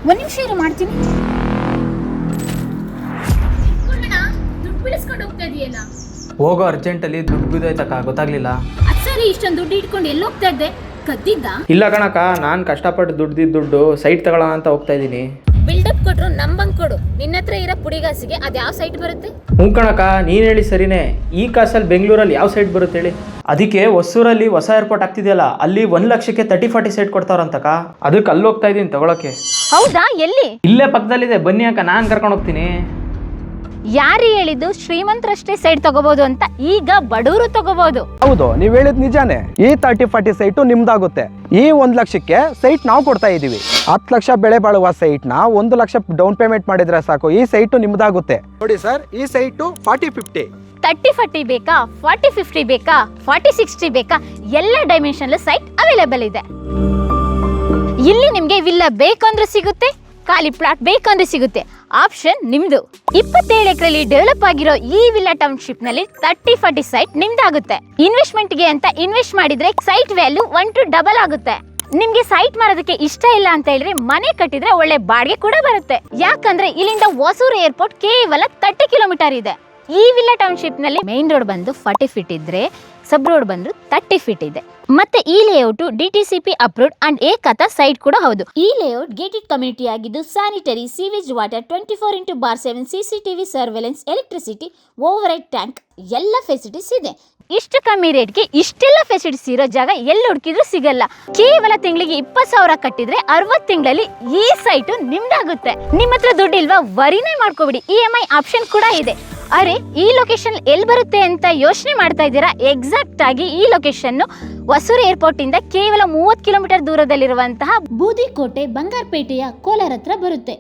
ಒಂದ್ ನಿಮಿಷ ಇರು, ಮಾಡ್ತೀನಿ. ದುಡ್ಡು ಬಿಡಿಸ್ಕೊಂಡು ಹೋಗ್ತಾ ಇದೆಯಲ್ಲ. ಹೋಗೋ ಅರ್ಜೆಂಟಲ್ಲಿ ದುಡ್ಡು ಬಿದ್ದೋಯ್ತಕ್ಕ, ಗೊತ್ತಾಗ್ಲಿಲ್ಲ. ಅದ್ ಸರಿ, ಇಷ್ಟೊಂದು ದುಡ್ಡು ಇಟ್ಕೊಂಡು ಎಲ್ಲಿ ಹೋಗ್ತಾ ಇದ್ದೆ? ಕದ್ದಿದ್ದ? ಇಲ್ಲ ಕಣಕ್ಕ, ನಾನು ಕಷ್ಟಪಟ್ಟು ದುಡ್ಡು ಸೈಟ್ ತಗೊಳ್ಳೋಣ ಅಂತ ಹೋಗ್ತಾ ಇದ್ದೀನಿ. ಬಿಲ್ಡಪ್ ಕೊಟ್ರು ನಂಬಂಗ್ ಕೊಡು. ನಿನ್ನ ಹತ್ರ ಇರೋ ಪುಡಿಗಾಸಿಗೆ ಅದ್ ಯಾವ ಸೈಟ್ ಬರುತ್ತೆ? ಹ್ಞೂ ಕಣಕ್ಕ, ನೀನು ಹೇಳಿ ಸರಿನೇ. ಈ ಕಾಸಲ್ಲಿ ಬೆಂಗಳೂರಲ್ಲಿ ಯಾವ ಸೈಟ್ ಬರುತ್ತೆ ಹೇಳಿ? ಅದಕ್ಕೆ ಹೊಸೂರಲ್ಲಿ ಹೊಸ ಏರ್ಪೋರ್ಟ್ ಆಗ್ತಿದೆಯಲ್ಲ, ಅಲ್ಲಿ 1 ಲಕ್ಷಕ್ಕೆ 30-40 ಸೈಟ್ ಕೊಡ್ತಾರಂತಕ್ಕ. ಅದಕ್ಕೆ ಅಲ್ಲಿ ಹೋಗ್ತಾ ಇದ್ದೀನಿ ತಗೊಳಕ್ಕೆ. ಹೌದಾ? ಎಲ್ಲಿ? ಇಲ್ಲೇ ಪಕ್ಕದಲ್ಲಿದೆ, ಬನ್ನಿ ಅಕ್ಕ, ನಾನು ಕರ್ಕೊಂಡು ಹೋಗ್ತೀನಿ. ಯಾರು ಹೇಳಿದ್ದು ಶ್ರೀಮಂತರಷ್ಟೇ ಸೈಟ್ ತಗೋಬಹುದು ಅಂತ? ಈಗ ಬಡವರು ತಗೋಬಹುದು. ಹೌದು, ನೀವ್ ಹೇಳಿದ್ ನಿಜಾನೇ. ಈ 30-40 ಸೈಟು ನಿಮ್ದಾಗುತ್ತೆ. ಈ 1 ಲಕ್ಷಕ್ಕೆ ಸೈಟ್ ನಾವು ಕೊಡ್ತಾ ಇದೀವಿ. 10 ಲಕ್ಷ ಬೆಳೆ ಬಾಳುವ ಸೈಟ್ ನ 1 ಲಕ್ಷ ಡೌನ್ ಪೇಮೆಂಟ್ ಮಾಡಿದ್ರೆ ಸಾಕು, ಈ ಸೈಟು ನಿಮ್ದಾಗುತ್ತೆ. ನೋಡಿ ಸರ್, ಈ ಸೈಟು 40-50. 30-40 ಬೇಕಾ? 40-50 ಬೇಕಾ? 40-60 ಬೇಕಾ? ಎಲ್ಲ ಡೈಮೆನ್ಷನ್ ಸೈಟ್ ಅವೈಲೇಬಲ್ ಇದೆ. ಇಲ್ಲಿ ನಿಮ್ಗೆ ವಿಲ್ಲಾ ಬೇಕಂದ್ರೆ ಸಿಗುತ್ತೆ, ಖಾಲಿ ಪ್ಲಾಟ್ ಬೇಕಂದ್ರೆ ಸಿಗುತ್ತೆ. ಆಪ್ಷನ್ ನಿಮ್ದು. 27 ಎಕರೆಯಲ್ಲಿ ಡೆವಲಪ್ ಆಗಿರೋ ಈ ವಿಲ್ಲಾ ಟೌನ್ಶಿಪ್ ನಲ್ಲಿ 30-40 ಸೈಟ್ ನಿಮ್ದಾಗುತ್ತೆ. ಇನ್ವೆಸ್ಟ್ಮೆಂಟ್ ಗೆ ಅಂತ ಇನ್ವೆಸ್ಟ್ ಮಾಡಿದ್ರೆ ಸೈಟ್ ವ್ಯಾಲ್ಯೂ 1 to ಡಬಲ್ ಆಗುತ್ತೆ. ನಿಮ್ಗೆ ಸೈಟ್ ಮಾರೋದಕ್ಕೆ ಇಷ್ಟ ಇಲ್ಲ ಅಂತ ಹೇಳಿದ್ರೆ ಮನೆ ಕಟ್ಟಿದ್ರೆ ಒಳ್ಳೆ ಬಾಡಿಗೆ ಕೂಡ ಬರುತ್ತೆ. ಯಾಕಂದ್ರೆ ಇಲ್ಲಿಂದ ಹೊಸೂರು ಏರ್ಪೋರ್ಟ್ ಕೇವಲ 30 ಕಿಲೋಮೀಟರ್ ಇದೆ. ಈ ವಿಲ್ಲಾ ಟೌನ್ಶಿಪ್ ನಲ್ಲಿ ಮೇನ್ ರೋಡ್ ಬಂದು 40 ಫೀಟ್ ಇದ್ರೆ ಸಬ್ ರೋಡ್ ಬಂದು 30 ಫೀಟ್ ಇದೆ. ಮತ್ತೆ ಈ ಲೇಔಟ್ DTCP ಅಪ್ರೂವ್ಡ್ ಅಂಡ್ ಏಕತಾ ಸೈಟ್ ಕೂಡ ಹೌದು. ಈ ಲೇಔಟ್ ಗೇಟೆಡ್ ಕಮ್ಯುನಿಟಿ ಆಗಿದ್ದು sanitary, sewage water, 24/7 CCTV surveillance, electricity, over head tank ಎಲ್ಲ ಫೆಸಿಲಿಟೀಸ್ ಇದೆ. ಇಷ್ಟು ಕಮ್ಮಿ ರೇಟ್ಗೆ ಇಷ್ಟೆಲ್ಲ ಫೆಸಿಲಿಟೀಸ್ ಇರೋ ಜಾಗ ಎಲ್ಲಿ ಹುಡುಕಿದ್ರು ಸಿಗಲ್ಲ. ಕೇವಲ ತಿಂಗಳಿಗೆ 20,000 ಕಟ್ಟಿದ್ರೆ 60 ತಿಂಗಳಲ್ಲಿ ಈ ಸೈಟ್ ನಿಮ್ದಾಗುತ್ತೆ. ನಿಮ್ಮ ಹತ್ರ ದುಡ್ಡು ಇಲ್ವಾ? ವರಿನೇ ಮಾಡ್ಕೋಬಿಡಿ, EMI ಆಪ್ಷನ್ ಕೂಡ ಇದೆ. ಅರೆ, ಈ ಲೊಕೇಶನ್ ಎಲ್ಲಿ ಬರುತ್ತೆ ಅಂತ ಯೋಚನೆ ಮಾಡ್ತಾ ಇದ್ದೀರಾ? ಎಕ್ಸಾಕ್ಟ್ ಆಗಿ ಈ ಲೊಕೇಶನ್ ಹೊಸೂರು ಏರ್ಪೋರ್ಟ್ ಇಂದ ಕೇವಲ 30 ಕಿಲೋಮೀಟರ್ ದೂರದಲ್ಲಿರುವಂತಹ ಬೂದಿಕೋಟೆ ಬಂಗಾರಪೇಟೆಯ ಕೋಲಾರ ಹತ್ರ ಬರುತ್ತೆ.